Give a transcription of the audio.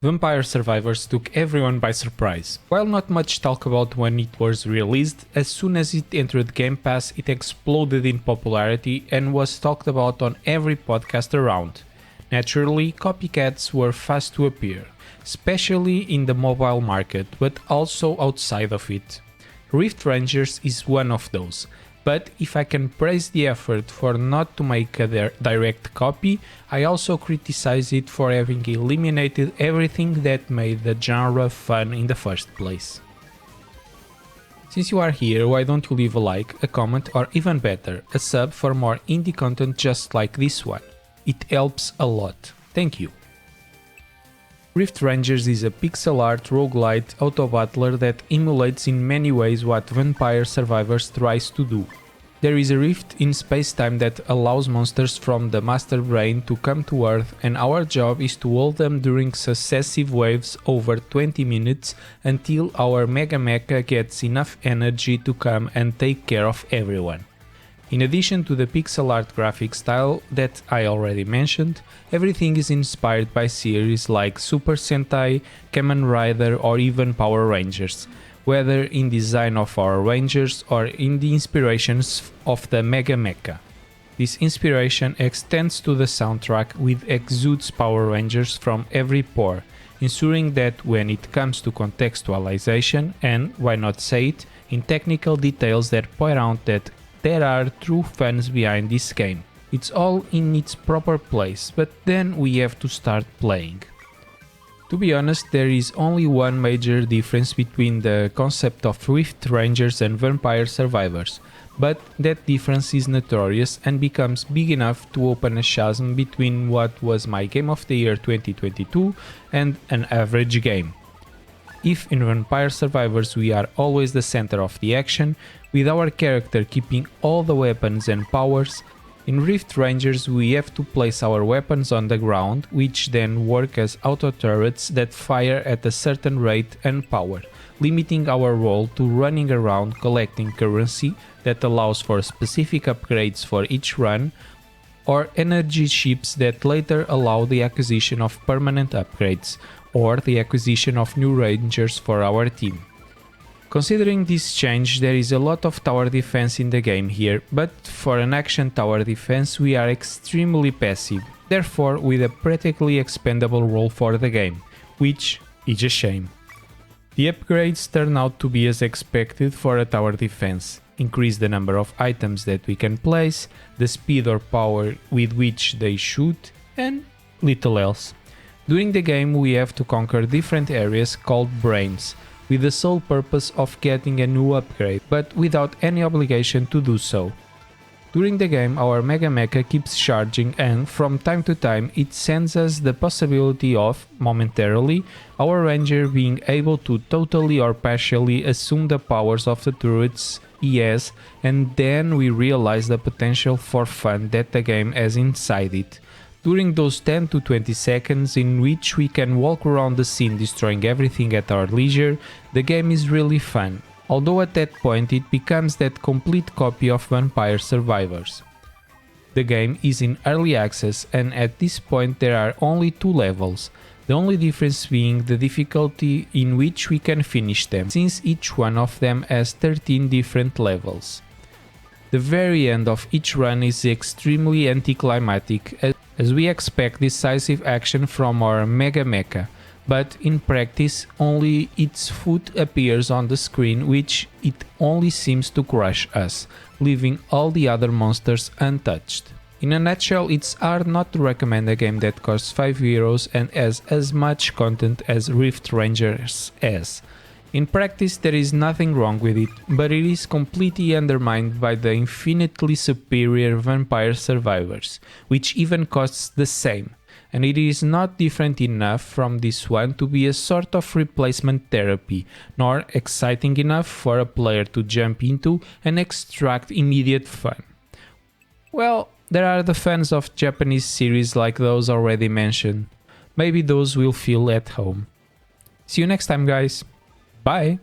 Vampire Survivors took everyone by surprise. While not much talk about when it was released, as soon as it entered Game Pass it exploded in popularity and was talked about on every podcast around. Naturally, copycats were fast to appear, especially in the mobile market, but also outside of it. Rift Rangers is one of those. But if I can praise the effort for not to make a direct copy, I also criticize it for having eliminated everything that made the genre fun in the first place. Since you are here, why don't you leave a like, a comment, or even better, a sub for more indie content just like this one. It helps a lot. Thank you. Rift Rangers is a pixel art roguelite auto-battler that emulates in many ways what Vampire Survivors tries to do. There is a rift in space-time that allows monsters from the Master Brain to come to Earth, and our job is to hold them during successive waves over 20 minutes until our Mega Mecha gets enough energy to come and take care of everyone. In addition to the pixel art graphic style that I already mentioned, everything is inspired by series like Super Sentai, Kamen Rider or even Power Rangers, whether in design of our Rangers or in the inspirations of the Mega Mecha. This inspiration extends to the soundtrack which exudes Power Rangers from every pore, ensuring that when it comes to contextualization and, why not say it, in technical details that point out that there are true fans behind this game. It's all in its proper place, but then we have to start playing. To be honest, there is only one major difference between the concept of Rift Rangers and Vampire Survivors, but that difference is notorious and becomes big enough to open a chasm between what was my Game of the Year 2022 and an average game. If in Vampire Survivors we are always the center of the action, with our character keeping all the weapons and powers, in Rift Rangers we have to place our weapons on the ground, which then work as auto turrets that fire at a certain rate and power, limiting our role to running around collecting currency that allows for specific upgrades for each run, or energy chips that later allow the acquisition of permanent upgrades, or the acquisition of new rangers for our team. Considering this change, there is a lot of tower defense in the game here, but for an action tower defense we are extremely passive, therefore with a practically expendable role for the game, which is a shame. The upgrades turn out to be as expected for a tower defense. Increase the number of items that we can place, the speed or power with which they shoot, and little else. During the game we have to conquer different areas called brains, with the sole purpose of getting a new upgrade, but without any obligation to do so. During the game our Mega Mecha keeps charging and, from time to time, it sends us the possibility of, momentarily, our Ranger being able to totally or partially assume the powers of the turrets he has, and then we realize the potential for fun that the game has inside it. During those 10 to 20 seconds in which we can walk around the scene destroying everything at our leisure, the game is really fun, although at that point it becomes that complete copy of Vampire Survivors. The game is in early access and at this point there are only 2 levels, the only difference being the difficulty in which we can finish them, since each one of them has 13 different levels. The very end of each run is extremely anticlimactic, as we expect decisive action from our Mega Mecha, but in practice only its foot appears on the screen, which it only seems to crush us, leaving all the other monsters untouched. In a nutshell, it's hard not to recommend a game that costs €5 and has as much content as Rift Rangers has. In practice there is nothing wrong with it, but it is completely undermined by the infinitely superior Vampire Survivors, which even costs the same, and it is not different enough from this one to be a sort of replacement therapy, nor exciting enough for a player to jump into and extract immediate fun. Well, there are the fans of Japanese series like those already mentioned. Maybe those will feel at home. See you next time, guys! Bye!